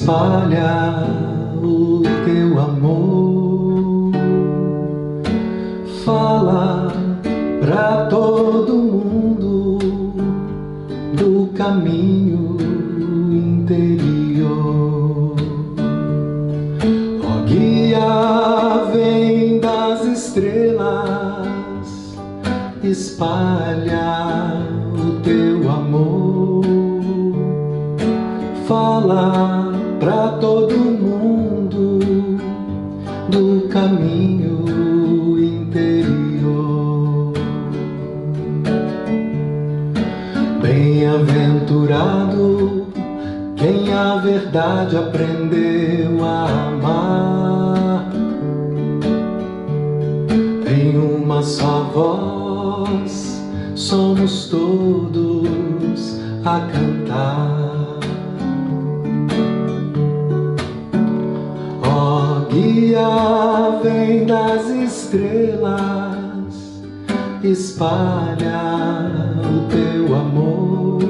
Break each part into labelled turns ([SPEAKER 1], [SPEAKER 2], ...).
[SPEAKER 1] espalha o teu amor, fala pra todo mundo do caminho interior. Ó guia, vem das estrelas, espalha o teu amor, fala pra todo mundo do caminho interior. Bem-aventurado quem a verdade aprendeu a amar, em uma só voz somos todos a cantar. Ó guia, vem das estrelas, espalha o teu amor,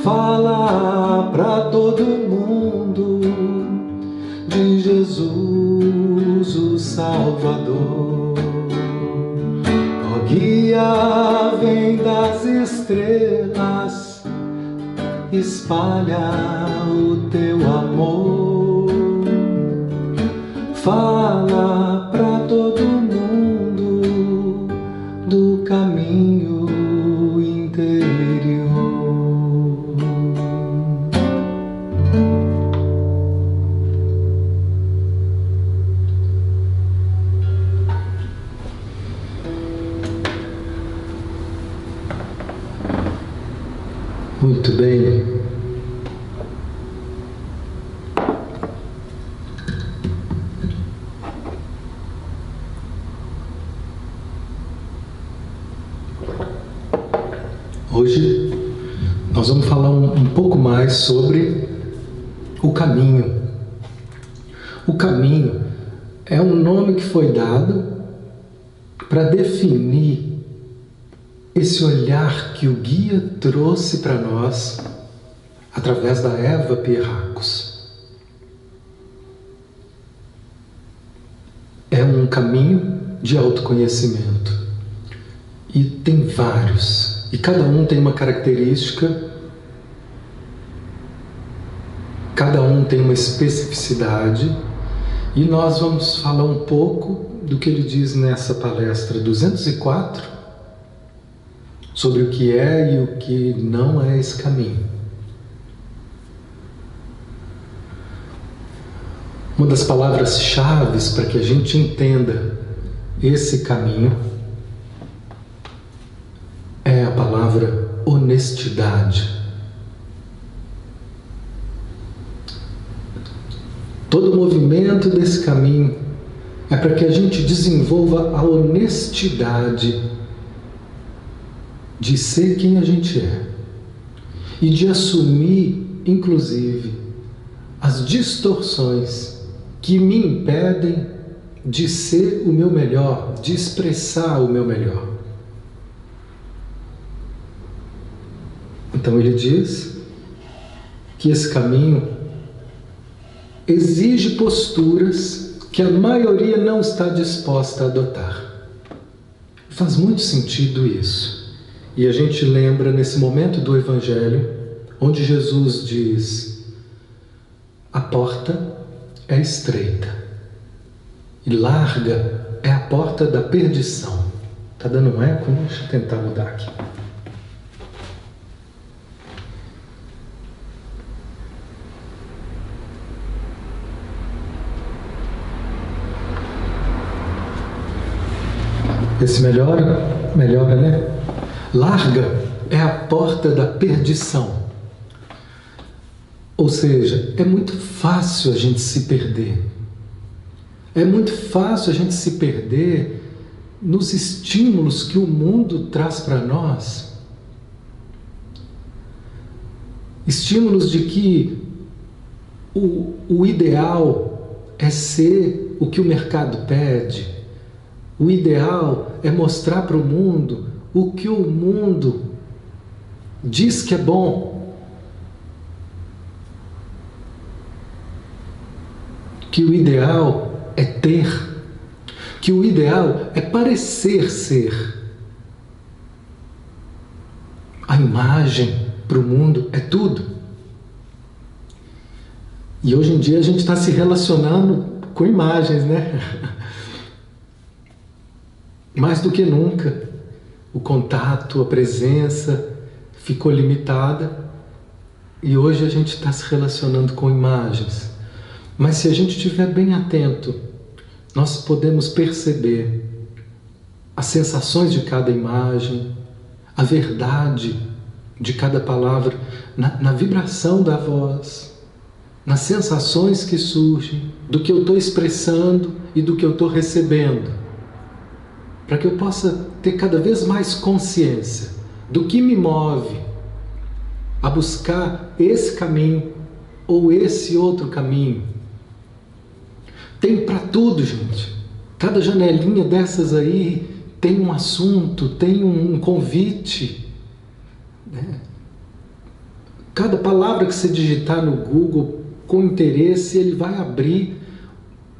[SPEAKER 1] fala pra todo mundo de Jesus o Salvador. Ó guia, vem das estrelas, espalha o teu amor, fala pra todo mundo do caminho interior. Muito bem. Hoje nós vamos falar um pouco mais sobre o caminho. O caminho é um nome que foi dado para definir esse olhar que o guia trouxe para nós através da Eva Pierracos. É um caminho de autoconhecimento e tem vários, e cada um tem uma característica, cada um tem uma especificidade, e nós vamos falar um pouco do que ele diz nessa palestra 204 sobre o que é e o que não é esse caminho. Uma das palavras-chave para que a gente entenda esse caminho é a palavra honestidade. Todo o movimento desse caminho é para que a gente desenvolva a honestidade de ser quem a gente é e de assumir, inclusive, as distorções que me impedem de ser o meu melhor, de expressar o meu melhor. Então ele diz que esse caminho exige posturas que a maioria não está disposta a adotar. Faz muito sentido isso. E a gente lembra nesse momento do Evangelho, onde Jesus diz: a porta é estreita e larga é a porta da perdição. Tá dando um eco? Deixa eu tentar mudar aqui. Esse melhora? Melhora, né? Larga é a porta da perdição. Ou seja, é muito fácil a gente se perder. É muito fácil a gente se perder nos estímulos que o mundo traz para nós. Estímulos de que o ideal é ser o que o mercado pede. O ideal é mostrar para o mundo o que o mundo diz que é bom. que o ideal é ter, que o ideal é parecer ser. A imagem para o mundo é tudo. E hoje em dia a gente está se relacionando com imagens, né? Mais do que nunca, o contato, a presença ficou limitada e hoje a gente está se relacionando com imagens. Mas se a gente estiver bem atento, nós podemos perceber as sensações de cada imagem, a verdade de cada palavra, na vibração da voz, nas sensações que surgem, do que eu estou expressando e do que eu estou recebendo, para que eu possa ter cada vez mais consciência do que me move a buscar esse caminho ou esse outro caminho. Tem para tudo, gente. Cada janelinha dessas aí tem um assunto, tem um convite, né? Cada palavra que você digitar no Google com interesse, ele vai abrir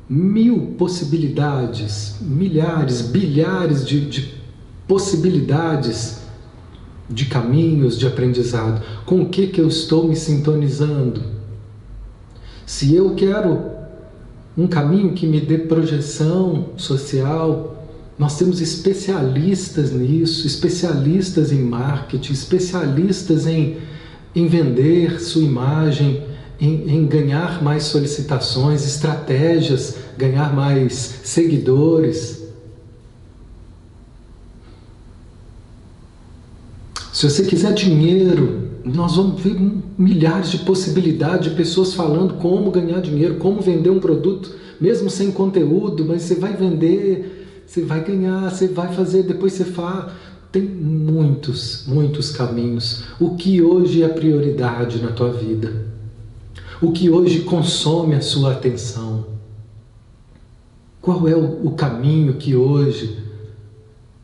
[SPEAKER 1] 1000 possibilidades, milhares, bilhares de possibilidades de caminhos de aprendizado. Com o que eu estou me sintonizando? Se eu quero um caminho que me dê projeção social, nós temos especialistas nisso, especialistas em marketing, especialistas em vender sua imagem, em ganhar mais solicitações, estratégias, ganhar mais seguidores. Se você quiser dinheiro, nós vamos ver milhares de possibilidades de pessoas falando como ganhar dinheiro, como vender um produto, mesmo sem conteúdo, mas você vai vender, você vai ganhar, você vai fazer, depois você faz. Tem muitos, muitos caminhos. O que hoje é prioridade na tua vida? O que hoje consome a sua atenção? Qual é o caminho que hoje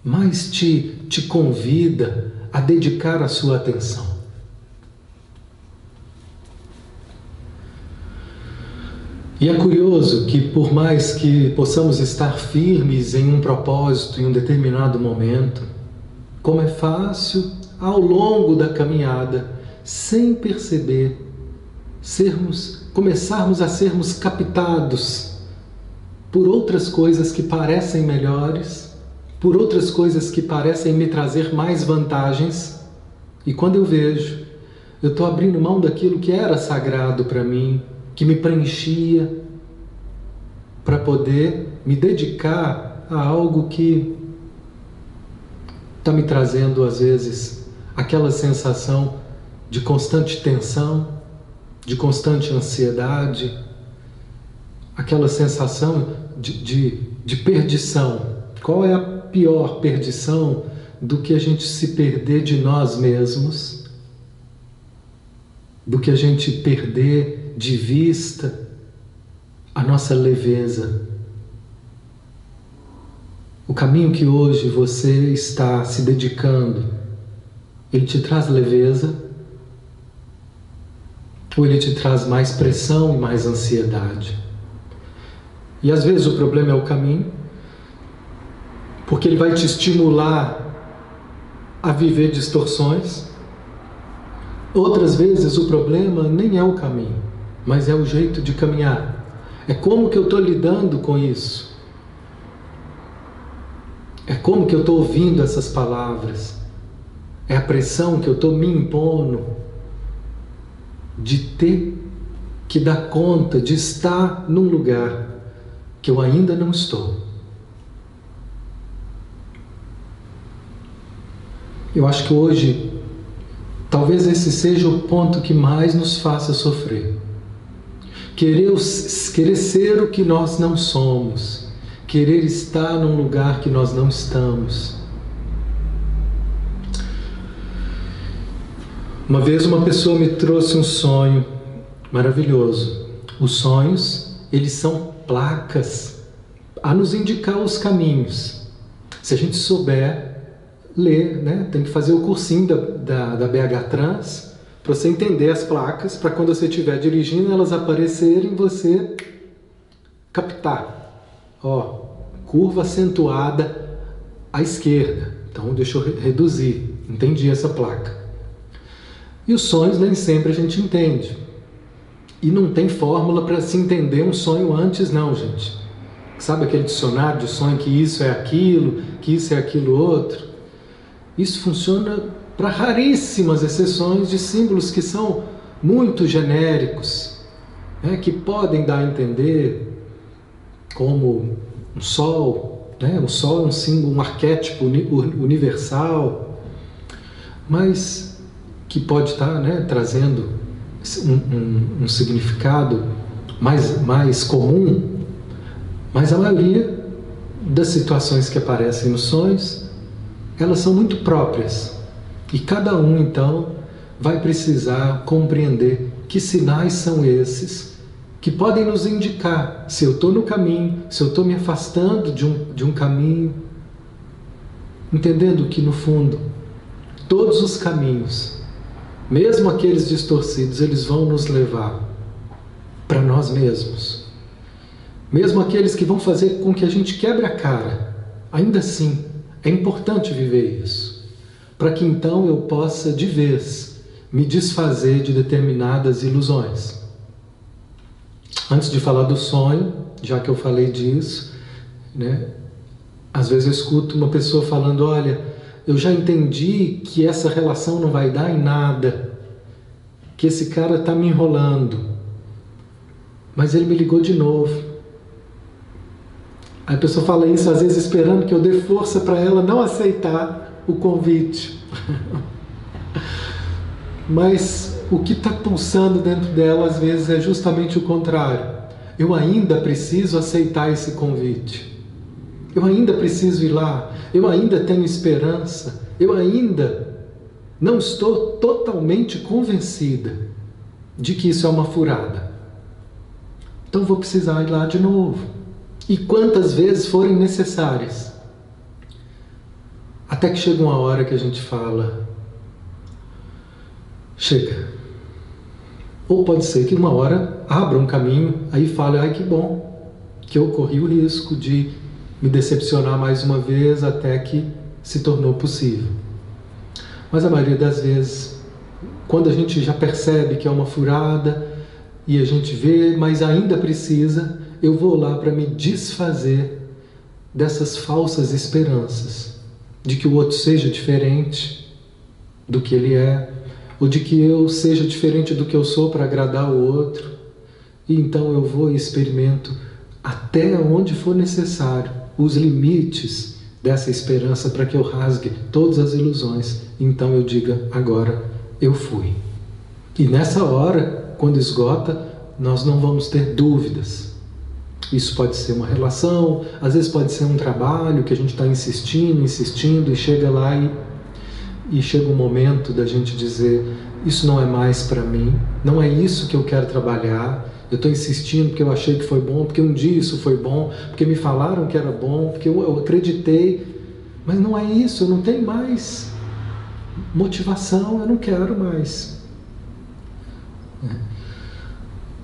[SPEAKER 1] mais te convida a dedicar a sua atenção? E é curioso que, por mais que possamos estar firmes em um propósito em um determinado momento, como é fácil, ao longo da caminhada, sem perceber, começarmos a sermos captados por outras coisas que parecem melhores, por outras coisas que parecem me trazer mais vantagens, e quando eu vejo, eu estou abrindo mão daquilo que era sagrado para mim, que me preenchia, para poder me dedicar a algo que está me trazendo, às vezes, aquela sensação de constante tensão, de constante ansiedade, aquela sensação de perdição. Qual é a pior perdição do que a gente se perder de nós mesmos, do que a gente perder de vista a nossa leveza? O caminho que hoje você está se dedicando, ele te traz leveza? Ou ele te traz mais pressão e mais ansiedade? E às vezes o problema é o caminho, porque ele vai te estimular a viver distorções. Outras vezes o problema nem é o caminho, mas é o jeito de caminhar. É como que eu estou lidando com isso. É como que eu estou ouvindo essas palavras. É a pressão que eu estou me impondo de ter que dar conta, de estar num lugar que eu ainda não estou. Eu acho que hoje, talvez esse seja o ponto que mais nos faça sofrer. Querer ser o que nós não somos. Querer estar num lugar que nós não estamos. Uma vez uma pessoa me trouxe um sonho maravilhoso. Os sonhos, eles são placas a nos indicar os caminhos. Se a gente souber ler, né? Tem que fazer o cursinho da BH Trans para você entender as placas, para quando você estiver dirigindo elas aparecerem, você captar. Ó, curva acentuada à esquerda. Então deixa eu reduzir. Entendi essa placa. E os sonhos nem sempre a gente entende. E não tem fórmula para se entender um sonho antes, não, gente. Sabe aquele dicionário de sonho que isso é aquilo, que isso é aquilo outro? Isso funciona para raríssimas exceções de símbolos que são muito genéricos, né, que podem dar a entender como um sol, né? O sol é um símbolo, um arquétipo universal, mas que pode estar, né, trazendo um significado mais comum, mas a maioria das situações que aparecem nos sonhos, elas são muito próprias. E cada um, então, vai precisar compreender que sinais são esses que podem nos indicar se eu estou no caminho, se eu estou me afastando de um caminho, entendendo que, no fundo, todos os caminhos, mesmo aqueles distorcidos, eles vão nos levar para nós mesmos. Mesmo aqueles que vão fazer com que a gente quebre a cara, ainda assim, é importante viver isso, para que então eu possa, de vez, me desfazer de determinadas ilusões. Antes de falar do sonho, já que eu falei disso, né, às vezes eu escuto uma pessoa falando, olha, eu já entendi que essa relação não vai dar em nada, que esse cara está me enrolando, mas ele me ligou de novo. Aí a pessoa fala isso, às vezes esperando que eu dê força para ela não aceitar o convite. Mas o que está pulsando dentro dela, às vezes, é justamente o contrário. Eu ainda preciso aceitar esse convite. Eu ainda preciso ir lá. Eu ainda tenho esperança. Eu ainda não estou totalmente convencida de que isso é uma furada. Então vou precisar ir lá de novo. E quantas vezes forem necessárias. Até que chega uma hora que a gente fala, chega. Ou pode ser que uma hora abra um caminho, aí fale, ai que bom, que eu corri o risco de me decepcionar mais uma vez até que se tornou possível. Mas a maioria das vezes, quando a gente já percebe que é uma furada e a gente vê, mas ainda precisa, eu vou lá para me desfazer dessas falsas esperanças de que o outro seja diferente do que ele é, ou de que eu seja diferente do que eu sou para agradar o outro. E então eu vou e experimento até onde for necessário os limites dessa esperança para que eu rasgue todas as ilusões. Então eu diga, agora eu fui. E nessa hora, quando esgota, nós não vamos ter dúvidas. Isso pode ser uma relação, às vezes pode ser um trabalho que a gente está insistindo e chega lá e chega um momento da gente dizer, isso não é mais para mim, não é isso que eu quero trabalhar, eu estou insistindo porque eu achei que foi bom, porque um dia isso foi bom, porque me falaram que era bom, porque eu acreditei, mas não é isso, eu não tenho mais motivação, eu não quero mais.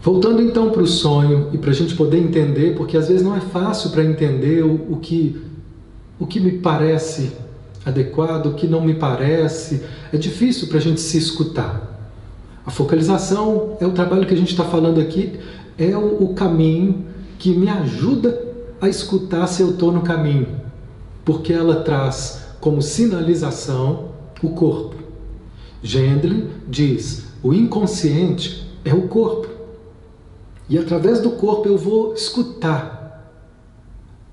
[SPEAKER 1] Voltando então para o sonho e para a gente poder entender, porque às vezes não é fácil para entender o que me parece adequado, o que não me parece, é difícil para a gente se escutar. A focalização é o trabalho que a gente está falando aqui, é o caminho que me ajuda a escutar se eu estou no caminho, porque ela traz como sinalização o corpo. Gendlin diz, o inconsciente é o corpo. E através do corpo eu vou escutar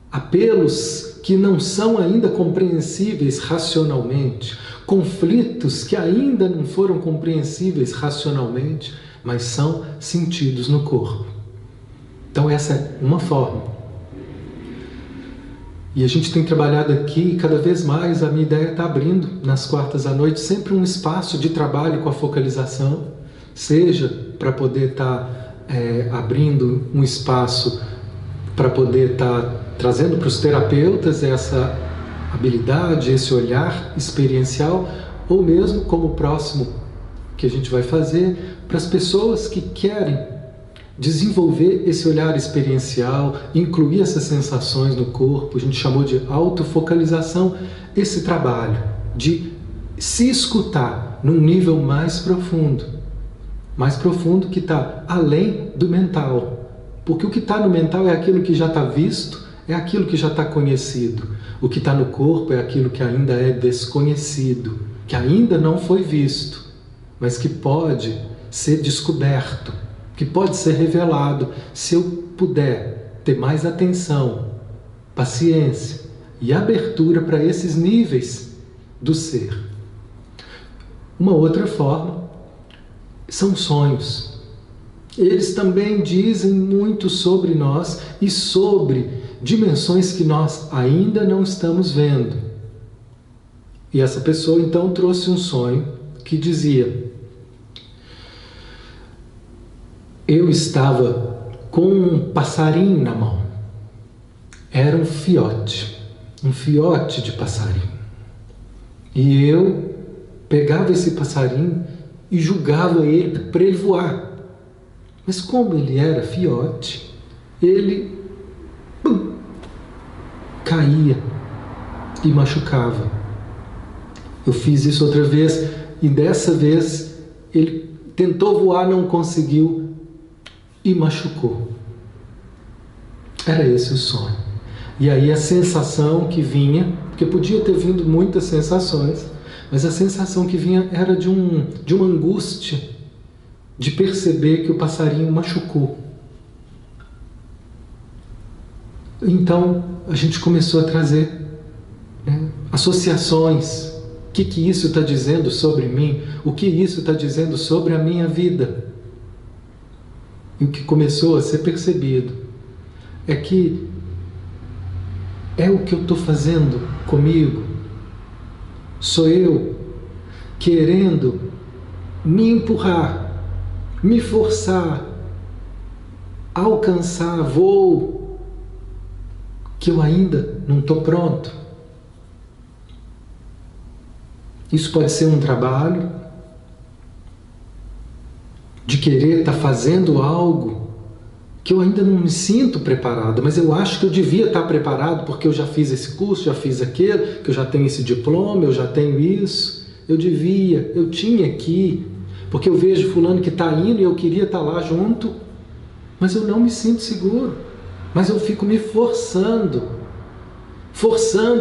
[SPEAKER 1] apelos que não são ainda compreensíveis racionalmente, conflitos que ainda não foram compreensíveis racionalmente, mas são sentidos no corpo. Então essa é uma forma. E a gente tem trabalhado aqui, cada vez mais a minha ideia está abrindo nas quartas à noite sempre um espaço de trabalho com a focalização, seja para poder estar abrindo um espaço para poder estar trazendo para os terapeutas essa habilidade, esse olhar experiencial, ou mesmo como o próximo que a gente vai fazer, para as pessoas que querem desenvolver esse olhar experiencial, incluir essas sensações no corpo, a gente chamou de autofocalização, esse trabalho de se escutar num nível mais profundo que está além do mental. Porque o que está no mental é aquilo que já está visto, é aquilo que já está conhecido. O que está no corpo é aquilo que ainda é desconhecido, que ainda não foi visto, mas que pode ser descoberto, que pode ser revelado, se eu puder ter mais atenção, paciência e abertura para esses níveis do ser. Uma outra forma são sonhos. Eles também dizem muito sobre nós e sobre dimensões que nós ainda não estamos vendo. E essa pessoa então trouxe um sonho que dizia: eu estava com um passarinho na mão. Era um fiote de passarinho. E eu pegava esse passarinho e julgava ele para ele voar. Mas como ele era fiote, ele caía e machucava. Eu fiz isso outra vez e dessa vez ele tentou voar, não conseguiu e machucou. Era esse o sonho. E aí a sensação que vinha, porque podia ter vindo muitas sensações, mas a sensação que vinha era de uma angústia de perceber que o passarinho machucou. Então a gente começou a trazer associações. O que isso está dizendo sobre mim? O que isso está dizendo sobre a minha vida? E o que começou a ser percebido é que é o que eu estou fazendo comigo. Sou eu querendo me empurrar, me forçar, alcançar voo que eu ainda não estou pronto. Isso pode ser um trabalho de querer estar fazendo algo que eu ainda não me sinto preparado, mas eu acho que eu devia estar preparado porque eu já fiz esse curso, já fiz aquele, que eu já tenho esse diploma, eu já tenho isso, eu tinha que ir, porque eu vejo fulano que está indo e eu queria estar lá junto, mas eu não me sinto seguro, mas eu fico me forçando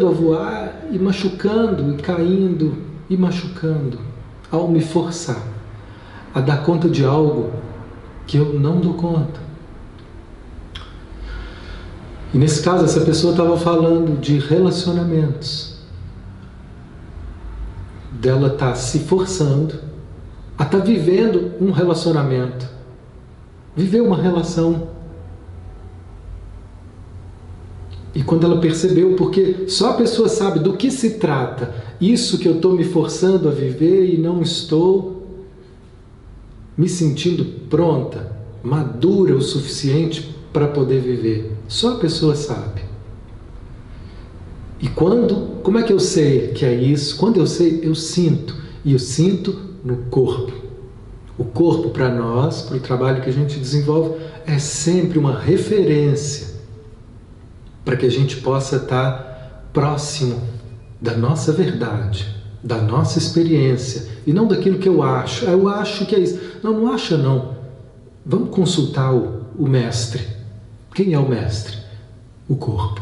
[SPEAKER 1] a voar e machucando e caindo e machucando, ao me forçar a dar conta de algo que eu não dou conta. E nesse caso, essa pessoa estava falando de relacionamentos. Dela estar se forçando a estar vivendo um relacionamento. Viver uma relação. E quando ela percebeu, porque só a pessoa sabe do que se trata, isso que eu estou me forçando a viver e não estou me sentindo pronta, madura o suficiente para poder viver. Só a pessoa sabe. E como é que eu sei que é isso? Quando eu sei, eu sinto. E eu sinto no corpo. O corpo para nós, para o trabalho que a gente desenvolve, é sempre uma referência para que a gente possa estar próximo da nossa verdade, da nossa experiência, e não daquilo que eu acho. Eu acho que é isso. Não acha não. Vamos consultar o mestre. Quem é o mestre? O corpo.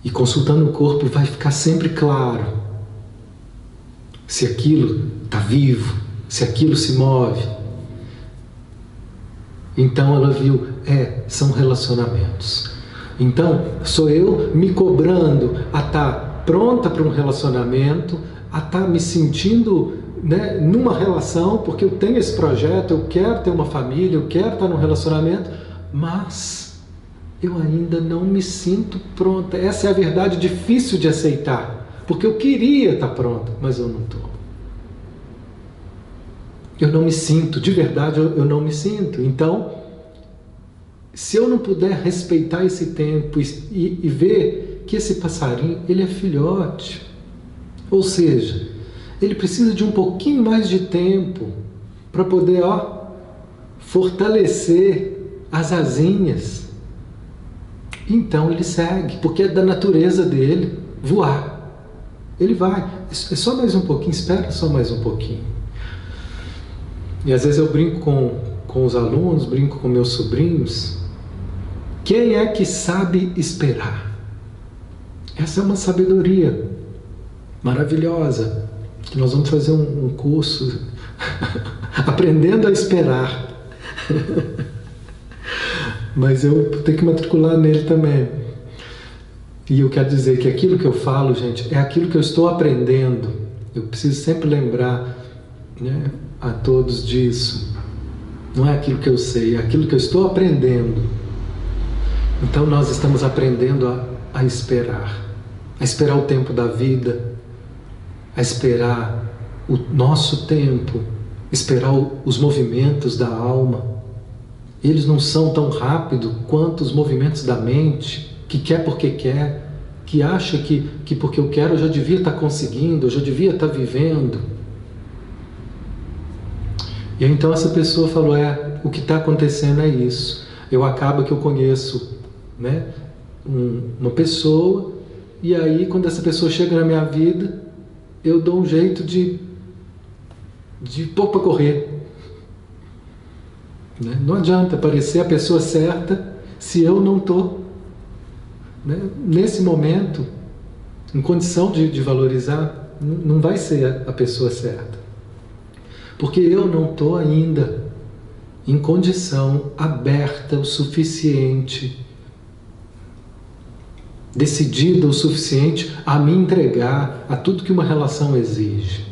[SPEAKER 1] E consultando o corpo vai ficar sempre claro se aquilo está vivo, se aquilo se move. Então ela viu, são relacionamentos. Então sou eu me cobrando a estar pronta para um relacionamento, a estar me sentindo numa relação, porque eu tenho esse projeto, eu quero ter uma família, eu quero estar num relacionamento, mas eu ainda não me sinto pronta. Essa é a verdade difícil de aceitar, porque eu queria estar pronta, mas eu não estou. Eu não me sinto, de verdade eu não me sinto. Então, se eu não puder respeitar esse tempo e ver que esse passarinho, ele é filhote, ou seja, ele precisa de um pouquinho mais de tempo para poder, fortalecer as asinhas. Então ele segue, porque é da natureza dele voar. Ele vai, é só mais um pouquinho, espera só mais um pouquinho. E às vezes eu brinco com os alunos, brinco com meus sobrinhos. Quem é que sabe esperar? Essa é uma sabedoria maravilhosa, que nós vamos fazer um curso aprendendo a esperar. Mas eu tenho que matricular nele também. E eu quero dizer que aquilo que eu falo, gente, é aquilo que eu estou aprendendo. Eu preciso sempre lembrar, né, a todos disso. Não é aquilo que eu sei, é aquilo que eu estou aprendendo. Então nós estamos aprendendo a esperar o tempo da vida, a esperar o nosso tempo, esperar os movimentos da alma. Eles não são tão rápidos quanto os movimentos da mente, que quer porque quer, que acha que porque eu quero eu já devia estar conseguindo, eu já devia estar vivendo. E então essa pessoa falou, o que está acontecendo é isso. Acaba que eu conheço, né, uma pessoa, e aí quando essa pessoa chega na minha vida, eu dou um jeito de pôr para correr. Né? Não adianta parecer a pessoa certa se eu não estou, né, nesse momento, em condição de valorizar. Não vai ser a pessoa certa. Porque eu não estou ainda em condição aberta o suficiente, decidida o suficiente a me entregar a tudo que uma relação exige.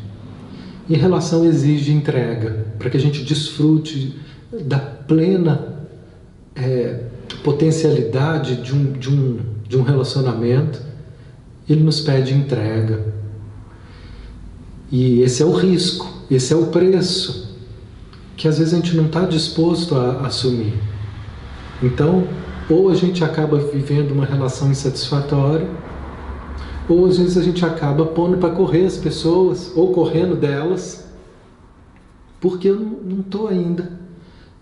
[SPEAKER 1] E relação exige entrega, para que a gente desfrute da plena potencialidade de um relacionamento. Ele nos pede entrega. E esse é o risco, esse é o preço, que às vezes a gente não está disposto a assumir. Então, ou a gente acaba vivendo uma relação insatisfatória, ou às vezes a gente acaba pondo para correr as pessoas, ou correndo delas, porque eu não estou ainda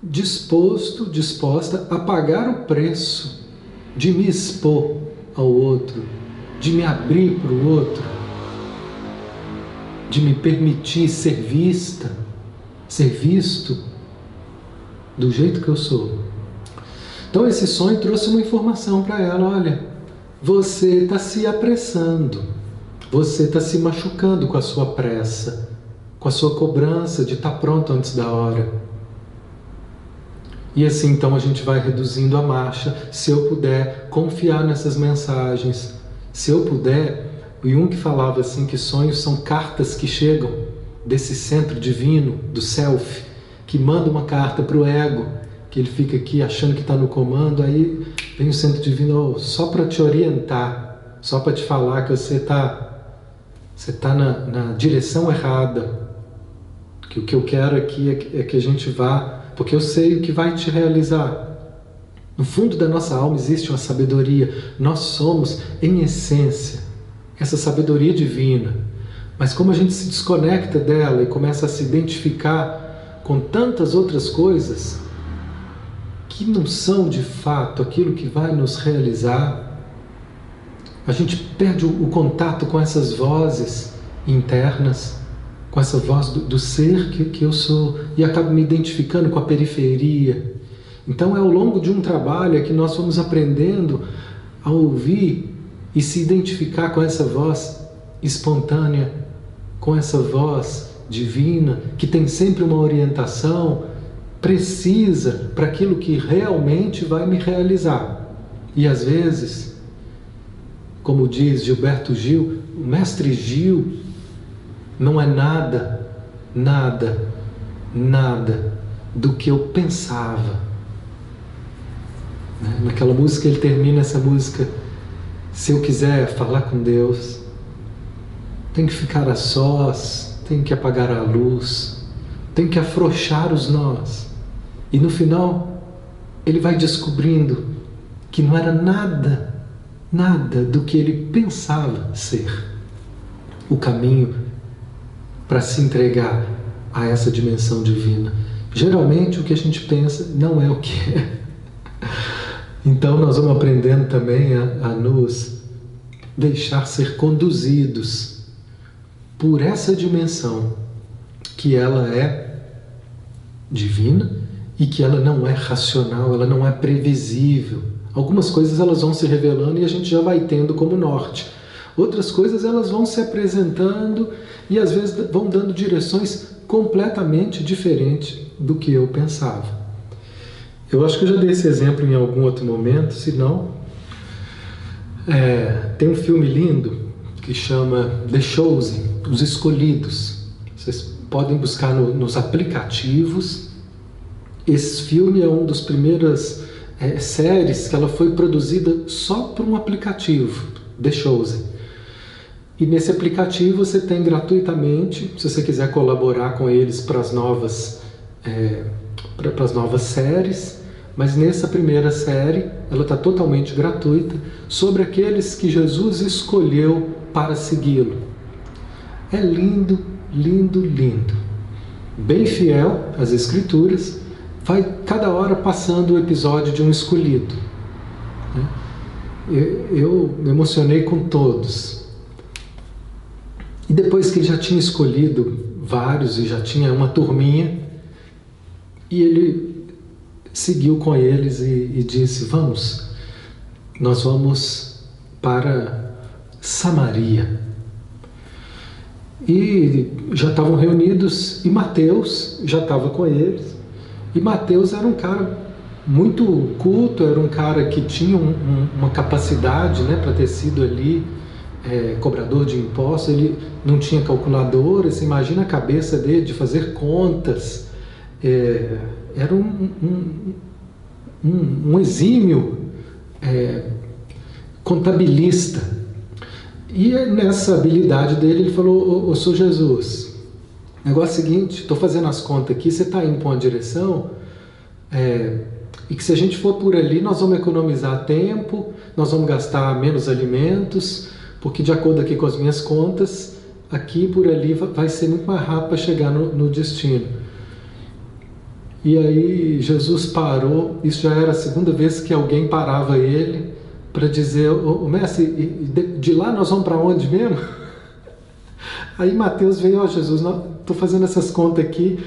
[SPEAKER 1] disposta a pagar o preço de me expor ao outro, de me abrir para o outro, de me permitir ser vista, ser visto do jeito que eu sou. Então esse sonho trouxe uma informação para ela: olha, você está se apressando, você está se machucando com a sua pressa, com a sua cobrança de estar pronto antes da hora. E assim então a gente vai reduzindo a marcha. Se eu puder confiar nessas mensagens, se eu puder, o Jung falava assim que sonhos são cartas que chegam desse centro divino, do self, que manda uma carta para o ego, que ele fica aqui achando que está no comando, aí vem o centro divino só para te orientar, só para te falar que você tá na direção errada, que o que eu quero aqui é que a gente vá, porque eu sei o que vai te realizar. No fundo da nossa alma existe uma sabedoria, nós somos, em essência, essa sabedoria divina, mas como a gente se desconecta dela e começa a se identificar com tantas outras coisas que não são de fato aquilo que vai nos realizar, a gente perde o contato com essas vozes internas, com essa voz do ser que eu sou, e acabo me identificando com a periferia. Então é ao longo de um trabalho que nós vamos aprendendo a ouvir e se identificar com essa voz espontânea, com essa voz divina, que tem sempre uma orientação precisa para aquilo que realmente vai me realizar. E às vezes, como diz Gilberto Gil, o mestre Gil não é nada do que eu pensava. Naquela música ele termina essa música: se eu quiser falar com Deus, tem que ficar a sós, tem que apagar a luz, tem que afrouxar os nós. E no final, ele vai descobrindo que não era nada do que ele pensava ser o caminho para se entregar a essa dimensão divina. Geralmente o que a gente pensa não é o que é. Então nós vamos aprendendo também a nos deixar ser conduzidos por essa dimensão, que ela é divina e que ela não é racional, ela não é previsível. Algumas coisas elas vão se revelando e a gente já vai tendo como norte. Outras coisas elas vão se apresentando e às vezes vão dando direções completamente diferentes do que eu pensava. Eu acho que eu já dei esse exemplo em algum outro momento, se não... tem um filme lindo que chama The Chosen, Os Escolhidos. Vocês podem buscar nos aplicativos. Esse filme é uma das primeiras séries que ela foi produzida só por um aplicativo, The Chosen. E nesse aplicativo você tem gratuitamente, se você quiser colaborar com eles para as novas séries, mas nessa primeira série, ela está totalmente gratuita, sobre aqueles que Jesus escolheu para segui-lo. É lindo, lindo, lindo. Bem fiel às Escrituras, vai cada hora passando o episódio de um escolhido. Eu me emocionei com todos. E depois que ele já tinha escolhido vários e já tinha uma turminha, e ele seguiu com eles e disse: nós vamos para Samaria. E já estavam reunidos, e Mateus já estava com eles. E Mateus era um cara muito culto, era um cara que tinha uma capacidade, né, para ter sido ali cobrador de impostos. Ele não tinha calculadora, você imagina a cabeça dele de fazer contas. Era um exímio contabilista. E nessa habilidade dele, ele falou: ô Senhor Jesus, negócio é o seguinte, estou fazendo as contas aqui, você está indo para uma direção, e que se a gente for por ali, nós vamos economizar tempo, nós vamos gastar menos alimentos, porque de acordo aqui com as minhas contas, aqui por ali vai ser muito mais rápido para chegar no destino. E aí Jesus parou, isso já era a segunda vez que alguém parava ele para dizer: ô mestre, de lá nós vamos para onde mesmo? Aí Mateus veio: ó Jesus, estou fazendo essas contas aqui.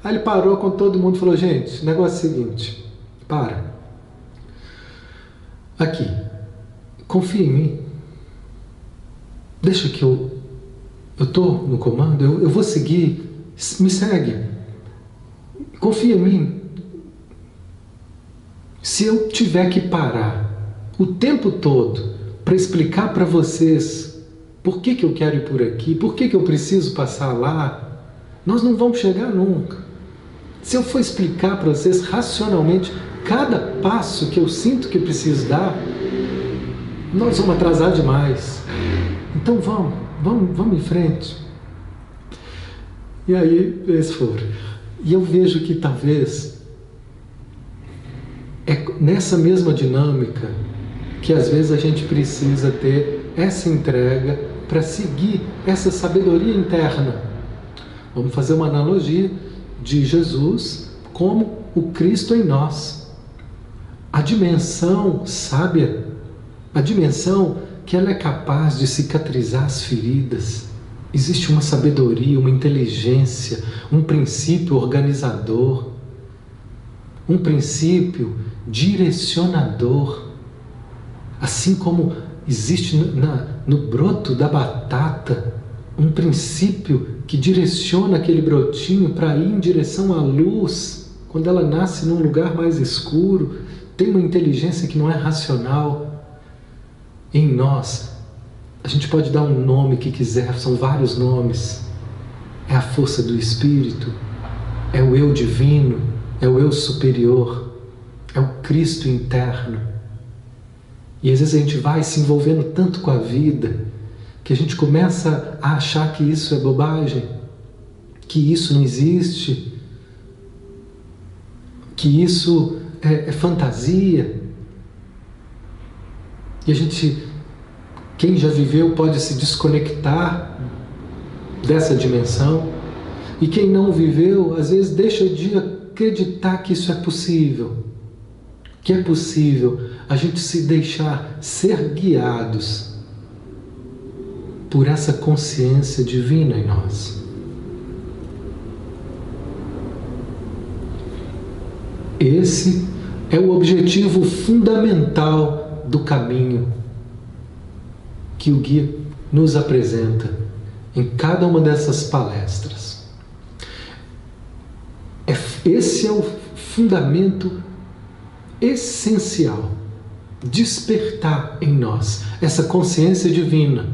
[SPEAKER 1] Aí ele parou com todo mundo e falou: gente, o negócio é o seguinte, aqui, confia em mim, deixa que eu estou no comando, eu vou seguir, me segue. Confia em mim. Se eu tiver que parar o tempo todo para explicar para vocês por que eu quero ir por aqui, por que eu preciso passar lá, nós não vamos chegar nunca. Se eu for explicar para vocês racionalmente cada passo que eu sinto que preciso dar, nós vamos atrasar demais. Então vamos em frente. E aí eles foram. E eu vejo que talvez é nessa mesma dinâmica que às vezes a gente precisa ter essa entrega para seguir essa sabedoria interna. Vamos fazer uma analogia de Jesus como o Cristo em nós. A dimensão sábia, a dimensão que ela é capaz de cicatrizar as feridas. Existe uma sabedoria, uma inteligência, um princípio organizador, um princípio direcionador. Assim como existe no broto da batata um princípio que direciona aquele brotinho para ir em direção à luz, quando ela nasce num lugar mais escuro, tem uma inteligência que não é racional. Em nós, a gente pode dar um nome que quiser, são vários nomes. É a força do Espírito, é o eu divino, é o eu superior, é o Cristo interno. E às vezes a gente vai se envolvendo tanto com a vida que a gente começa a achar que isso é bobagem, que isso não existe, que isso é fantasia. E a gente... Quem já viveu pode se desconectar dessa dimensão. E quem não viveu, às vezes deixa de acreditar que isso é possível. Que é possível a gente se deixar ser guiados por essa consciência divina em nós. Esse é o objetivo fundamental do caminho que o guia nos apresenta em cada uma dessas palestras. Esse é o fundamento essencial, despertar em nós essa consciência divina,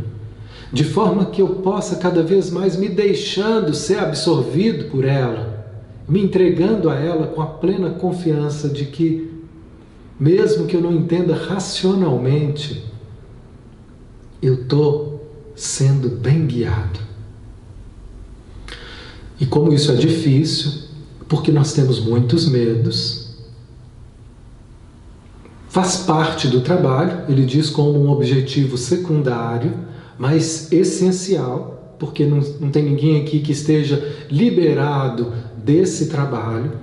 [SPEAKER 1] de forma que eu possa cada vez mais me deixando ser absorvido por ela, me entregando a ela com a plena confiança de que, mesmo que eu não entenda racionalmente, eu estou sendo bem guiado. E como isso é difícil, porque nós temos muitos medos, faz parte do trabalho, ele diz como um objetivo secundário, mas essencial, porque não tem ninguém aqui que esteja liberado desse trabalho.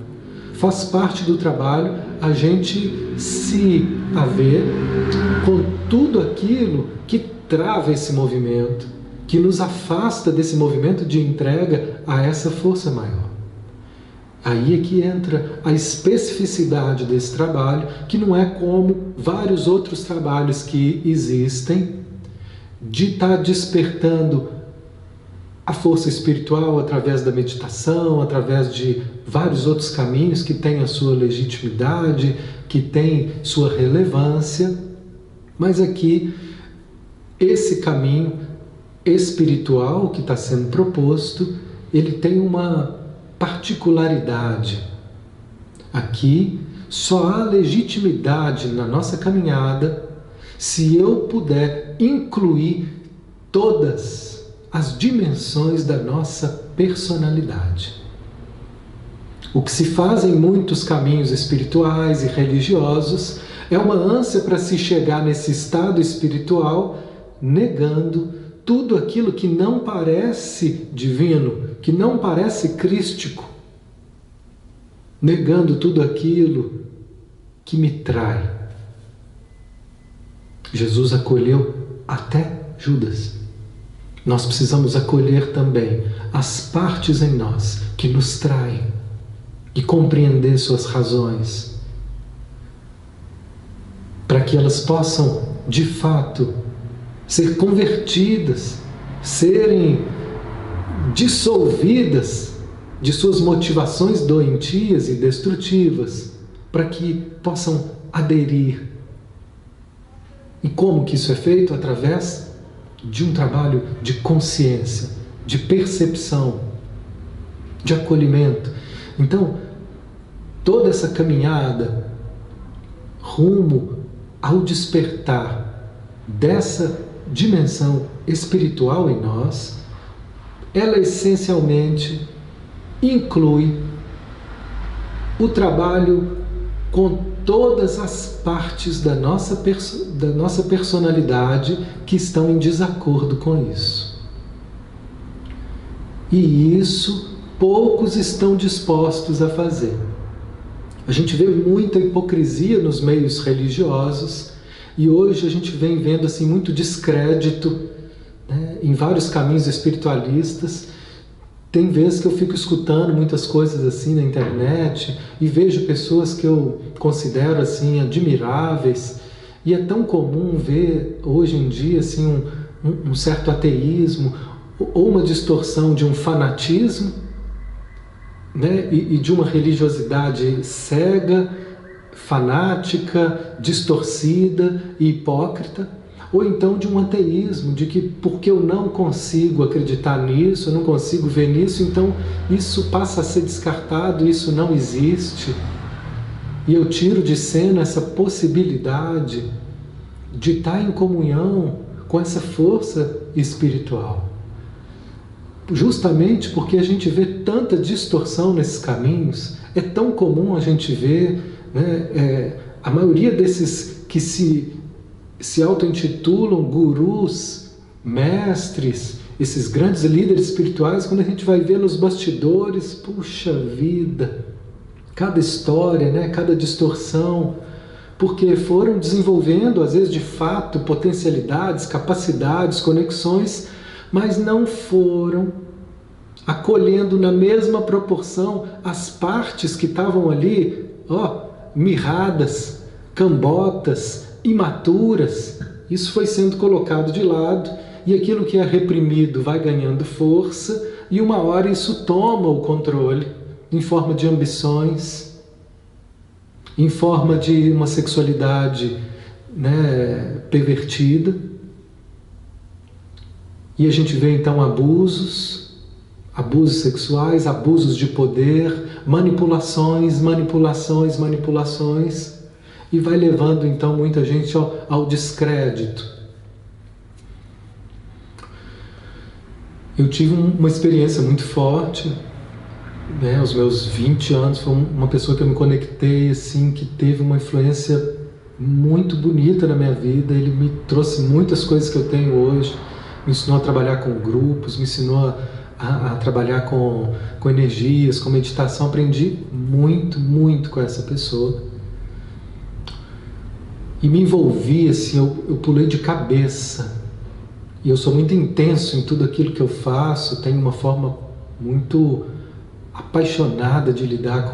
[SPEAKER 1] Faz parte do trabalho a gente se haver com tudo aquilo que trava esse movimento, que nos afasta desse movimento de entrega a essa força maior. Aí é que entra a especificidade desse trabalho, que não é como vários outros trabalhos que existem, de estar despertando a força espiritual através da meditação, através de vários outros caminhos que têm a sua legitimidade, que têm sua relevância. Mas aqui, esse caminho espiritual que está sendo proposto, ele tem uma particularidade. Aqui, só há legitimidade na nossa caminhada se eu puder incluir todas as dimensões da nossa personalidade. O que se faz em muitos caminhos espirituais e religiosos é uma ânsia para se chegar nesse estado espiritual, negando tudo aquilo que não parece divino, que não parece crístico, negando tudo aquilo que me trai. Jesus acolheu até Judas. Nós precisamos acolher também as partes em nós que nos traem e compreender suas razões, para que elas possam, de fato, ser convertidas, serem dissolvidas de suas motivações doentias e destrutivas, para que possam aderir. E como que isso é feito? Através de um trabalho de consciência, de percepção, de acolhimento. Então, toda essa caminhada rumo ao despertar dessa dimensão espiritual em nós, ela essencialmente inclui o trabalho com todas as partes da nossa personalidade que estão em desacordo com isso. E isso poucos estão dispostos a fazer. A gente vê muita hipocrisia nos meios religiosos e hoje a gente vem vendo assim muito descrédito, né, em vários caminhos espiritualistas. Tem vezes que eu fico escutando muitas coisas assim na internet e vejo pessoas que eu considero assim admiráveis, e é tão comum ver hoje em dia assim um certo ateísmo ou uma distorção de um fanatismo, né, e de uma religiosidade cega, fanática, distorcida e hipócrita, ou então de um ateísmo, de que porque eu não consigo acreditar nisso, eu não consigo ver nisso, então isso passa a ser descartado, isso não existe. E eu tiro de cena essa possibilidade de estar em comunhão com essa força espiritual. Justamente porque a gente vê tanta distorção nesses caminhos, é tão comum a gente ver, né, a maioria desses que se auto-intitulam gurus, mestres, esses grandes líderes espirituais, quando a gente vai ver nos bastidores, puxa vida, cada história, né? Cada distorção, porque foram desenvolvendo, às vezes, de fato, potencialidades, capacidades, conexões, mas não foram acolhendo na mesma proporção as partes que estavam ali, mirradas, cambotas, imaturas. Isso foi sendo colocado de lado e aquilo que é reprimido vai ganhando força e uma hora isso toma o controle em forma de ambições, em forma de uma sexualidade, né, pervertida. E a gente vê então abusos sexuais, abusos de poder, manipulações, e vai levando então muita gente ao descrédito. Eu tive uma experiência muito forte, né, aos meus 20 anos, foi uma pessoa que eu me conectei, assim, que teve uma influência muito bonita na minha vida. Ele me trouxe muitas coisas que eu tenho hoje, me ensinou a trabalhar com grupos, me ensinou a trabalhar com energias, com meditação. Aprendi muito com essa pessoa. E me envolvi, assim, eu pulei de cabeça. E eu sou muito intenso em tudo aquilo que eu faço, tenho uma forma muito apaixonada de lidar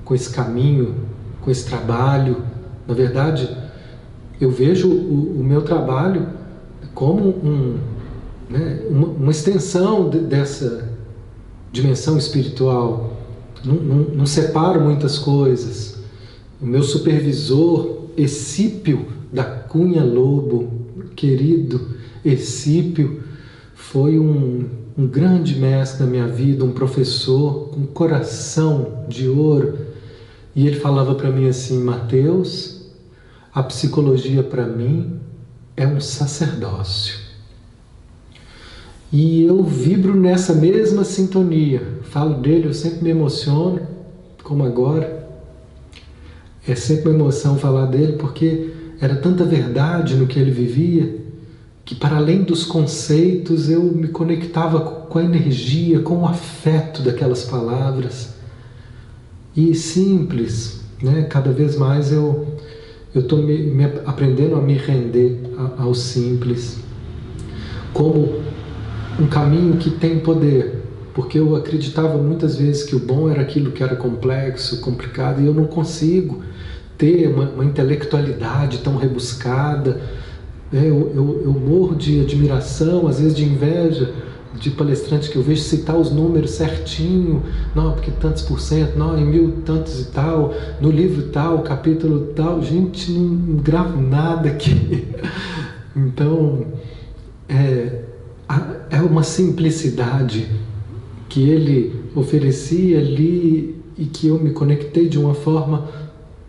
[SPEAKER 1] com esse caminho, com esse trabalho. Na verdade, eu vejo o meu trabalho como uma extensão dessa dimensão espiritual. Não separo muitas coisas. O meu supervisor, Escípio da Cunha Lobo, querido Escípio, foi um grande mestre da minha vida, um professor com coração de ouro. E ele falava para mim assim: Mateus, a psicologia para mim é um sacerdócio. E eu vibro nessa mesma sintonia. Falo dele, eu sempre me emociono, como agora. É sempre uma emoção falar dele, porque era tanta verdade no que ele vivia, que para além dos conceitos eu me conectava com a energia, com o afeto daquelas palavras. E simples, né? Cada vez mais eu estou me aprendendo a me render ao simples, como um caminho que tem poder, porque eu acreditava muitas vezes que o bom era aquilo que era complexo, complicado, e eu não consigo ter uma intelectualidade tão rebuscada. Eu morro de admiração, às vezes de inveja, de palestrantes que eu vejo citar os números certinho, não, porque tantos por cento, não, em 1000 tantos e tal, no livro tal, capítulo tal. Gente, não gravo nada aqui. Então, é uma simplicidade que ele oferecia ali e que eu me conectei de uma forma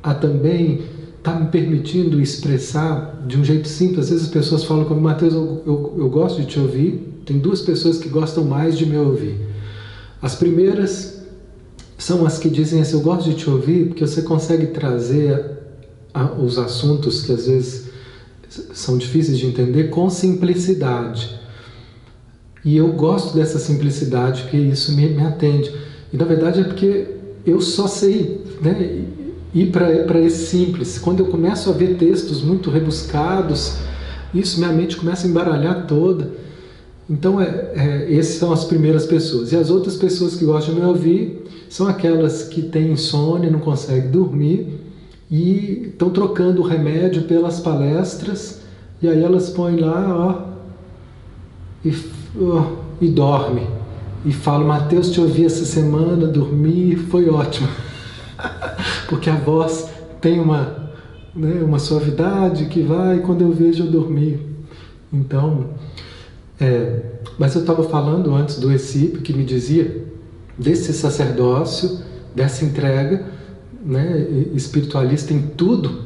[SPEAKER 1] a também estar me permitindo expressar de um jeito simples. Às vezes as pessoas falam comigo: Mateus, eu gosto de te ouvir. Tem 2 pessoas que gostam mais de me ouvir. As primeiras são as que dizem assim: eu gosto de te ouvir porque você consegue trazer os assuntos que às vezes são difíceis de entender com simplicidade. E eu gosto dessa simplicidade, porque isso me atende. E na verdade é porque eu só sei, né, ir para esse simples. Quando eu começo a ver textos muito rebuscados, minha mente começa a embaralhar toda. Então, essas são as primeiras pessoas. E as outras pessoas que gostam de me ouvir são aquelas que têm insônia, não conseguem dormir e estão trocando o remédio pelas palestras, e aí elas põem lá, e dorme. E falam: Mateus, te ouvi essa semana, dormi, foi ótimo. Porque a voz tem uma suavidade que vai, quando eu vejo eu dormi. Então, mas eu estava falando antes do Escípio, que me dizia desse sacerdócio, dessa entrega, né, espiritualista em tudo,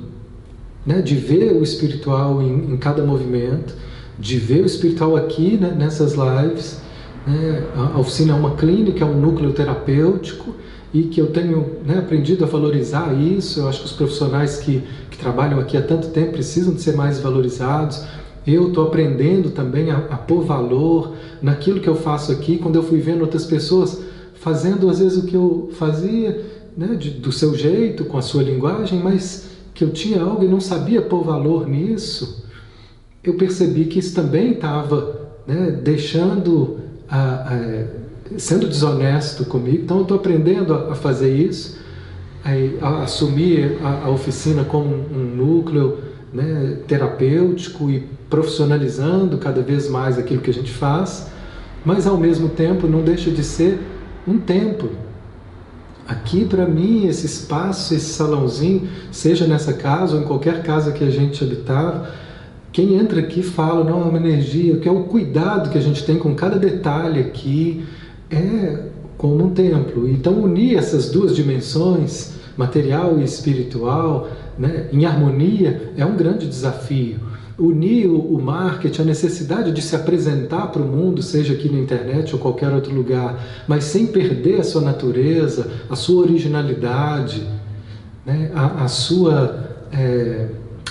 [SPEAKER 1] né, de ver o espiritual em cada movimento, de ver o espiritual aqui, né, nessas lives. Né, a oficina é uma clínica, é um núcleo terapêutico, e que eu tenho, né, aprendido a valorizar isso. Eu acho que os profissionais que trabalham aqui há tanto tempo precisam de ser mais valorizados. Eu estou aprendendo também a pôr valor naquilo que eu faço aqui. Quando eu fui vendo outras pessoas fazendo às vezes o que eu fazia, né, do seu jeito, com a sua linguagem, mas que eu tinha algo e não sabia pôr valor nisso, eu percebi que isso também estava, né, sendo desonesto comigo. Então eu estou aprendendo a fazer isso, a assumir a oficina como um núcleo, né, terapêutico e profissionalizando cada vez mais aquilo que a gente faz, mas ao mesmo tempo não deixa de ser um templo. Aqui, para mim, esse espaço, esse salãozinho, seja nessa casa ou em qualquer casa que a gente habitava, quem entra aqui fala, não, é uma energia, que é o cuidado que a gente tem com cada detalhe aqui, é como um templo. Então, unir essas duas dimensões, material e espiritual, né, em harmonia, é um grande desafio. Unir o marketing, a necessidade de se apresentar para o mundo, seja aqui na internet ou qualquer outro lugar, mas sem perder a sua natureza, a sua originalidade, né, a sua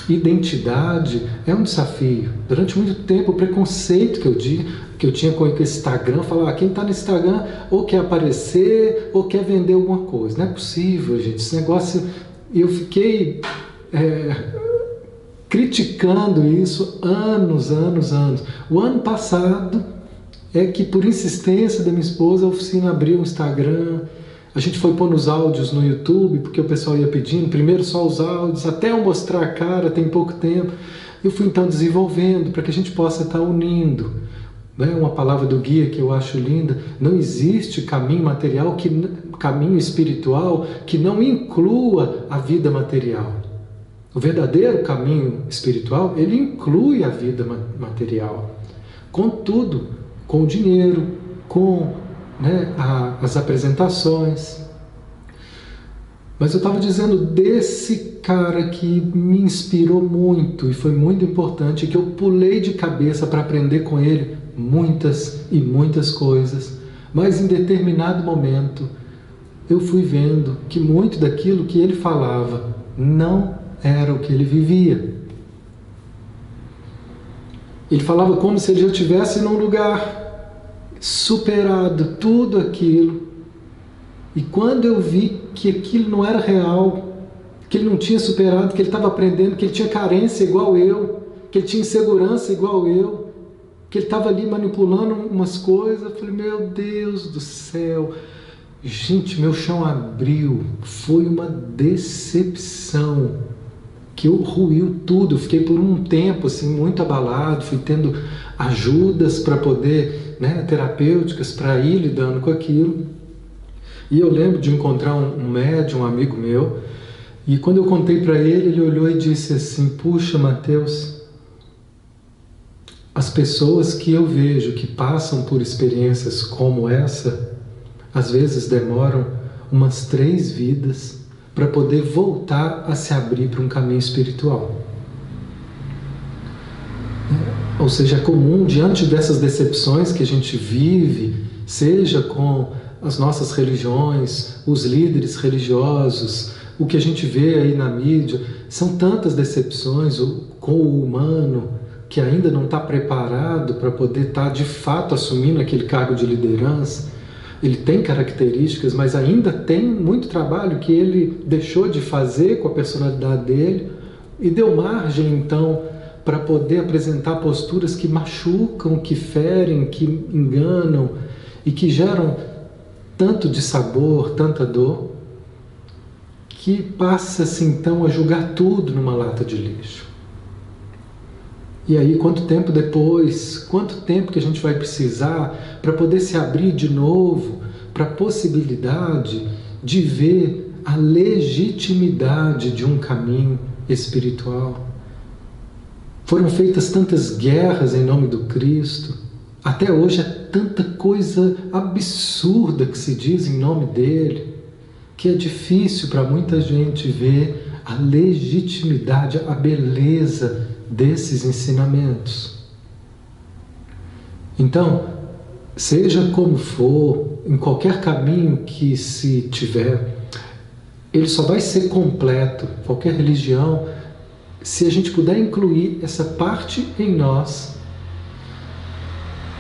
[SPEAKER 1] identidade, é um desafio. Durante muito tempo, o preconceito que eu tinha com o Instagram, falava, quem está no Instagram ou quer aparecer ou quer vender alguma coisa. Não é possível, gente, esse negócio... Eu fiquei criticando isso anos. O ano passado é que, por insistência da minha esposa, a oficina abriu o Instagram, a gente foi pôr nos áudios no YouTube, porque o pessoal ia pedindo, primeiro só os áudios, até eu mostrar a cara, tem pouco tempo. Eu fui então desenvolvendo para que a gente possa estar unindo. Né? Uma palavra do guia que eu acho linda, não existe caminho material, caminho espiritual que não inclua a vida material. O verdadeiro caminho espiritual, ele inclui a vida material. Com tudo, com o dinheiro, com, né, as apresentações. Mas eu estava dizendo desse cara que me inspirou muito e foi muito importante, que eu pulei de cabeça para aprender com ele muitas e muitas coisas. Mas em determinado momento eu fui vendo que muito daquilo que ele falava não era o que ele vivia. Ele falava como se ele já estivesse num lugar superado tudo aquilo. E quando eu vi que aquilo não era real, que ele não tinha superado, que ele estava aprendendo, que ele tinha carência igual eu, que ele tinha insegurança igual eu, que ele estava ali manipulando umas coisas, eu falei, meu Deus do céu, gente, meu chão abriu, foi uma decepção, que eu ruiu tudo, eu fiquei por um tempo assim, muito abalado, fui tendo ajudas para poder, né, terapêuticas, para ir lidando com aquilo. E eu lembro de encontrar um médium, um amigo meu, e quando eu contei para ele, ele olhou e disse assim, puxa, Mateus, as pessoas que eu vejo que passam por experiências como essa, às vezes demoram umas 3 vidas para poder voltar a se abrir para um caminho espiritual. Ou seja, é comum, diante dessas decepções que a gente vive, seja com as nossas religiões, os líderes religiosos, o que a gente vê aí na mídia, são tantas decepções com o humano que ainda não está preparado para poder estar de fato assumindo aquele cargo de liderança. Ele tem características, mas ainda tem muito trabalho que ele deixou de fazer com a personalidade dele e deu margem então para poder apresentar posturas que machucam, que ferem, que enganam e que geram tanto dissabor, tanta dor, que passa-se então a julgar tudo numa lata de lixo. E aí, quanto tempo depois, quanto tempo que a gente vai precisar para poder se abrir de novo para a possibilidade de ver a legitimidade de um caminho espiritual? Foram feitas tantas guerras em nome do Cristo. Até hoje é tanta coisa absurda que se diz em nome dele, que é difícil para muita gente ver a legitimidade, a beleza desses ensinamentos. Então, seja como for, em qualquer caminho que se tiver, ele só vai ser completo, qualquer religião, se a gente puder incluir essa parte em nós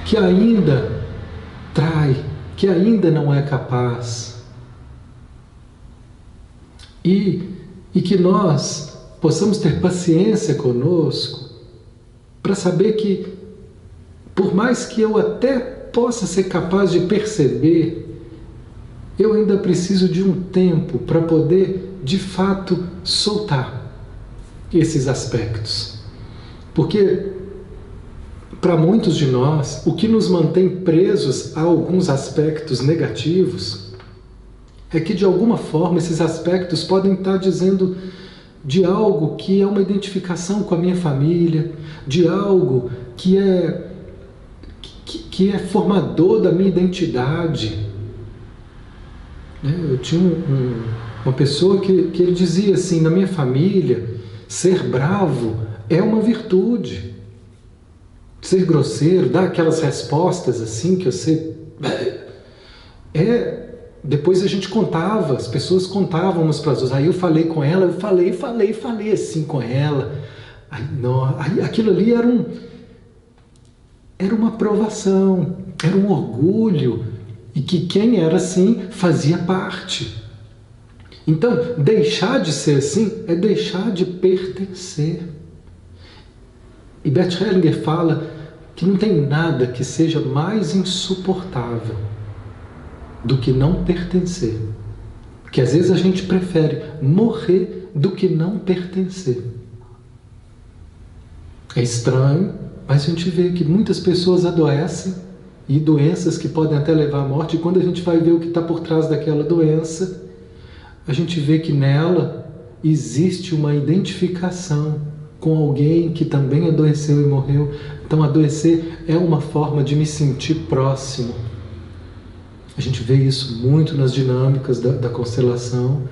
[SPEAKER 1] que ainda trai, que ainda não é capaz, e que nós possamos ter paciência conosco para saber que, por mais que eu até possa ser capaz de perceber, eu ainda preciso de um tempo para poder, de fato, soltar esses aspectos. Porque, para muitos de nós, o que nos mantém presos a alguns aspectos negativos é que, de alguma forma, esses aspectos podem estar dizendo de algo que é uma identificação com a minha família, de algo que é formador da minha identidade. Eu tinha uma pessoa que ele dizia assim: na minha família, ser bravo é uma virtude. Ser grosseiro, dar aquelas respostas assim que eu sei... Depois a gente contava, as pessoas contavam umas para as outras. Aí eu falei com ela, eu falei assim com ela. Aí aquilo ali era uma aprovação, era um orgulho, e que quem era assim fazia parte. Então, deixar de ser assim é deixar de pertencer. E Bert Hellinger fala que não tem nada que seja mais insuportável do que não pertencer. Que às vezes a gente prefere morrer do que não pertencer. É estranho, mas a gente vê que muitas pessoas adoecem, e doenças que podem até levar à morte, e quando a gente vai ver o que está por trás daquela doença, a gente vê que nela existe uma identificação com alguém que também adoeceu e morreu. Então, adoecer é uma forma de me sentir próximo. A gente vê isso muito nas dinâmicas da constelação,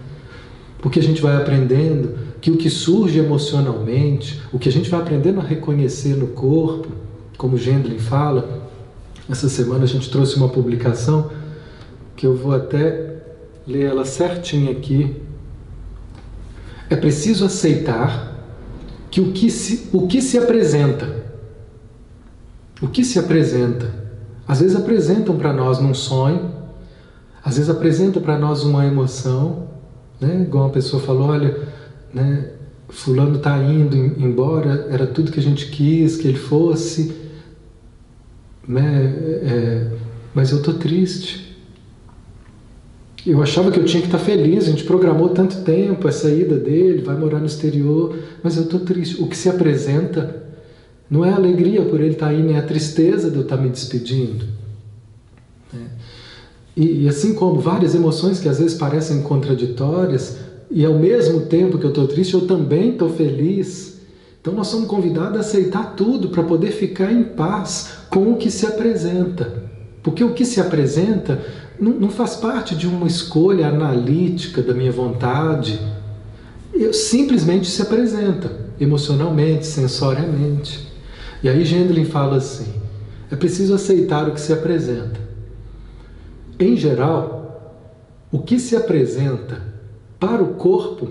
[SPEAKER 1] porque a gente vai aprendendo que o que surge emocionalmente, o que a gente vai aprendendo a reconhecer no corpo, como Gendlin fala. Essa semana a gente trouxe uma publicação que eu vou até ler ela certinha aqui. É preciso aceitar que o que se apresenta, às vezes apresentam para nós num sonho, às vezes apresentam para nós uma emoção, né? Igual uma pessoa falou: olha, né, fulano está indo embora, era tudo que a gente quis que ele fosse, né? Mas eu estou triste. Eu achava que eu tinha que estar feliz, a gente programou tanto tempo essa ida dele, vai morar no exterior, mas eu estou triste. O que se apresenta não é a alegria por ele estar aí, nem a tristeza de eu estar me despedindo. E assim como várias emoções que às vezes parecem contraditórias, e ao mesmo tempo que eu estou triste, eu também estou feliz. Então nós somos convidados a aceitar tudo para poder ficar em paz com o que se apresenta. Porque o que se apresenta não faz parte de uma escolha analítica da minha vontade. Simplesmente se apresenta, emocionalmente, sensoriamente. E aí Gendlin fala assim: é preciso aceitar o que se apresenta. Em geral, o que se apresenta para o corpo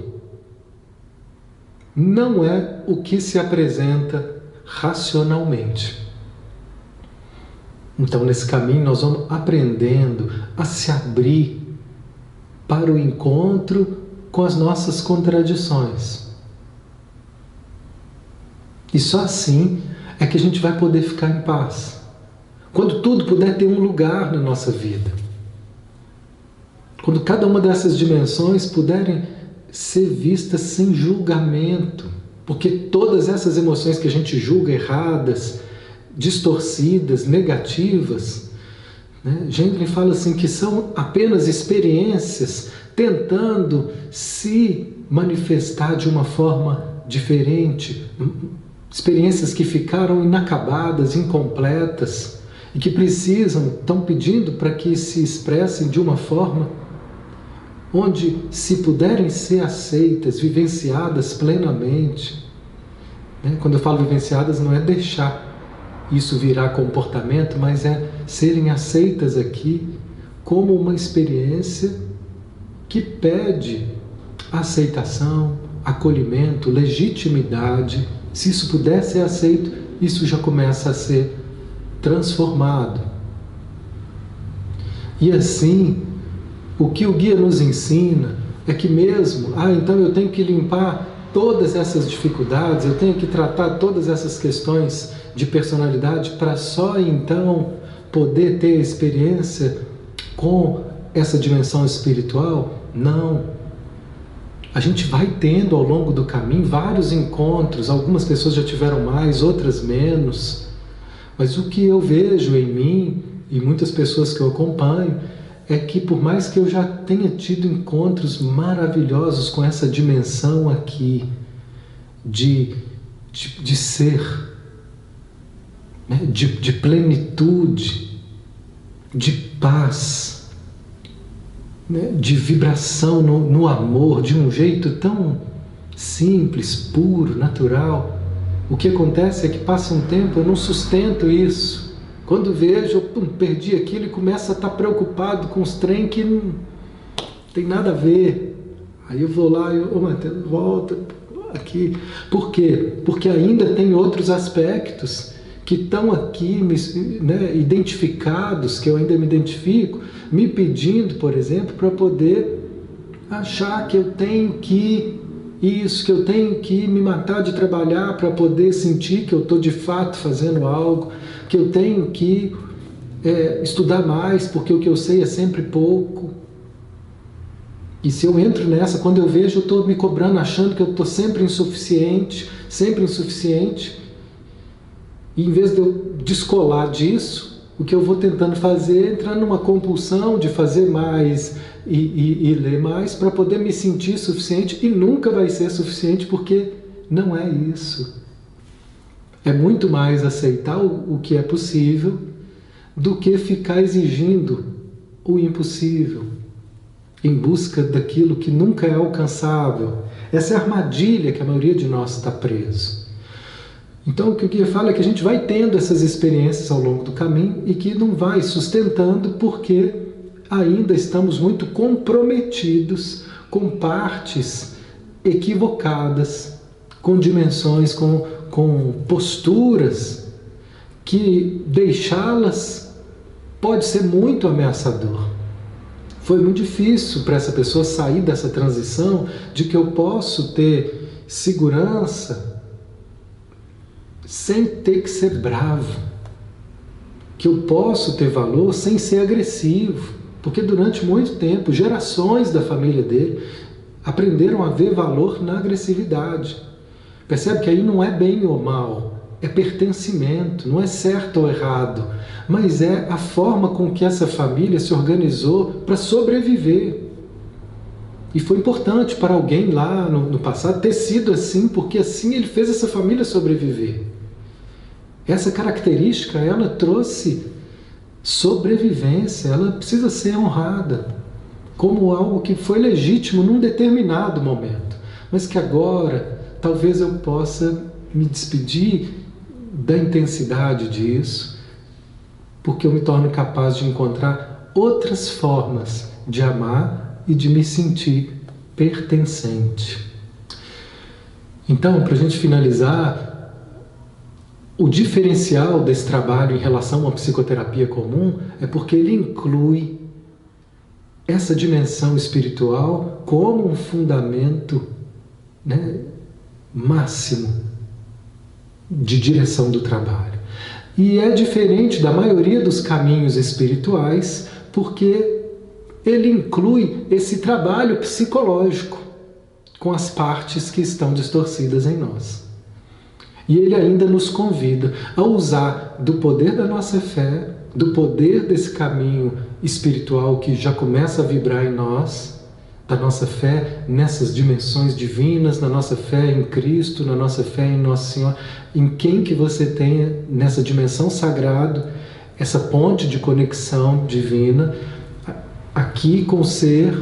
[SPEAKER 1] não é o que se apresenta racionalmente. Então, nesse caminho, nós vamos aprendendo a se abrir para o encontro com as nossas contradições. E só assim é que a gente vai poder ficar em paz. Quando tudo puder ter um lugar na nossa vida. Quando cada uma dessas dimensões puderem ser vistas sem julgamento. Porque todas essas emoções que a gente julga erradas, distorcidas, negativas, né? Gendlin fala assim que são apenas experiências tentando se manifestar de uma forma diferente, experiências que ficaram inacabadas, incompletas e que estão pedindo para que se expressem de uma forma onde, se puderem ser aceitas, vivenciadas plenamente, né? Quando eu falo vivenciadas, não é deixar isso virar comportamento, mas é serem aceitas aqui como uma experiência que pede aceitação, acolhimento, legitimidade. Se isso puder ser aceito, isso já começa a ser transformado. E assim, o que o guia nos ensina é que mesmo, então eu tenho que limpar todas essas dificuldades, eu tenho que tratar todas essas questões de personalidade para só então poder ter experiência com essa dimensão espiritual? Não. A gente vai tendo ao longo do caminho vários encontros, algumas pessoas já tiveram mais, outras menos, mas o que eu vejo em mim e muitas pessoas que eu acompanho é que por mais que eu já tenha tido encontros maravilhosos com essa dimensão aqui de ser, né? de plenitude, de paz, né? De vibração no amor, de um jeito tão simples, puro, natural. O que acontece é que passa um tempo, eu não sustento isso. Quando vejo, perdi aquilo e começo a estar preocupado com os trem que não tem nada a ver. Aí eu vou lá e Matheus, volta aqui. Por quê? Porque ainda tem outros aspectos que estão aqui, né, identificados, que eu ainda me identifico, me pedindo, por exemplo, para poder achar que eu tenho que isso, que eu tenho que me matar de trabalhar para poder sentir que eu estou de fato fazendo algo, que eu tenho que estudar mais, porque o que eu sei é sempre pouco. E se eu entro nessa, quando eu vejo, eu estou me cobrando, achando que eu estou sempre insuficiente, e em vez de eu descolar disso, o que eu vou tentando fazer é entrar numa compulsão de fazer mais e ler mais para poder me sentir suficiente, e nunca vai ser suficiente, porque não é isso. É muito mais aceitar o que é possível do que ficar exigindo o impossível, em busca daquilo que nunca é alcançável. Essa é a armadilha que a maioria de nós está preso. Então o que o guia fala é que a gente vai tendo essas experiências ao longo do caminho e que não vai sustentando porque ainda estamos muito comprometidos com partes equivocadas, com dimensões, com posturas que deixá-las pode ser muito ameaçador. Foi muito difícil para essa pessoa sair dessa transição de que eu posso ter segurança sem ter que ser bravo, que eu posso ter valor sem ser agressivo, porque durante muito tempo, gerações da família dele aprenderam a ver valor na agressividade. Percebe que aí não é bem ou mal, é pertencimento, não é certo ou errado, mas é a forma com que essa família se organizou para sobreviver. E foi importante para alguém lá no passado ter sido assim, porque assim ele fez essa família sobreviver. Essa característica, ela trouxe sobrevivência, ela precisa ser honrada como algo que foi legítimo num determinado momento, mas que agora talvez eu possa me despedir da intensidade disso, porque eu me torno capaz de encontrar outras formas de amar e de me sentir pertencente. Então, para a gente finalizar, o diferencial desse trabalho em relação a uma psicoterapia comum é porque ele inclui essa dimensão espiritual como um fundamento, né, máximo de direção do trabalho. E é diferente da maioria dos caminhos espirituais porque ele inclui esse trabalho psicológico com as partes que estão distorcidas em nós. E ele ainda nos convida a usar do poder da nossa fé, do poder desse caminho espiritual que já começa a vibrar em nós, da nossa fé nessas dimensões divinas, na nossa fé em Cristo, na nossa fé em Nossa Senhora, em quem que você tenha nessa dimensão sagrada, essa ponte de conexão divina, aqui com o ser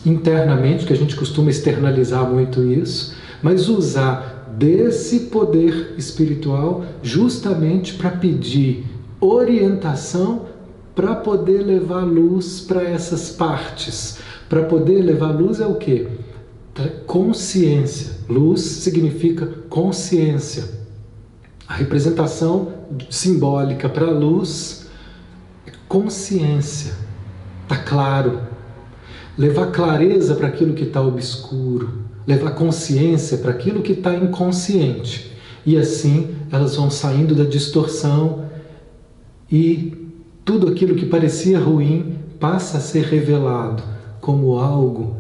[SPEAKER 1] internamente, que a gente costuma externalizar muito isso, mas usar desse poder espiritual justamente para pedir orientação para poder levar luz para essas partes. Para poder levar luz é o quê? Consciência. Luz significa consciência. A representação simbólica para a luz é consciência. Está claro. levar clareza para aquilo que está obscuro, levar consciência para aquilo que está inconsciente. E assim elas vão saindo da distorção e tudo aquilo que parecia ruim passa a ser revelado como algo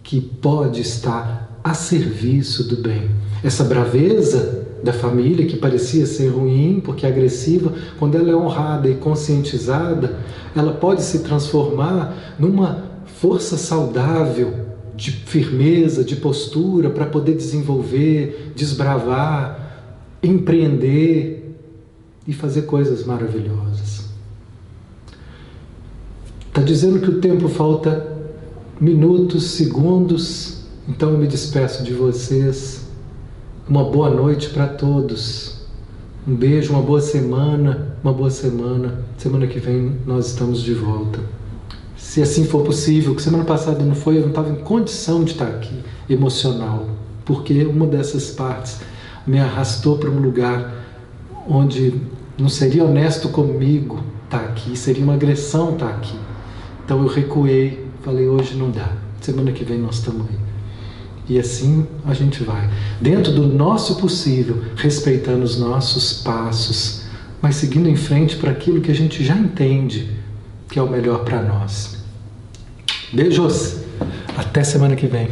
[SPEAKER 1] que pode estar a serviço do bem. Essa braveza da família, que parecia ser ruim, porque é agressiva, quando ela é honrada e conscientizada, ela pode se transformar numa força saudável, de firmeza, de postura, para poder desenvolver, desbravar, empreender e fazer coisas maravilhosas. Está dizendo que o tempo falta minutos, segundos, então eu me despeço de vocês. Uma boa noite para todos. Um beijo, uma boa semana, Semana que vem nós estamos de volta. Se assim for possível, que semana passada não foi, eu não estava em condição de estar aqui, emocional, porque uma dessas partes me arrastou para um lugar onde não seria honesto comigo estar aqui, seria uma agressão estar aqui. Então eu recuei, falei, hoje não dá, semana que vem nós estamos aí. E assim a gente vai, dentro do nosso possível, respeitando os nossos passos, mas seguindo em frente para aquilo que a gente já entende que é o melhor para nós. Beijos! Até semana que vem.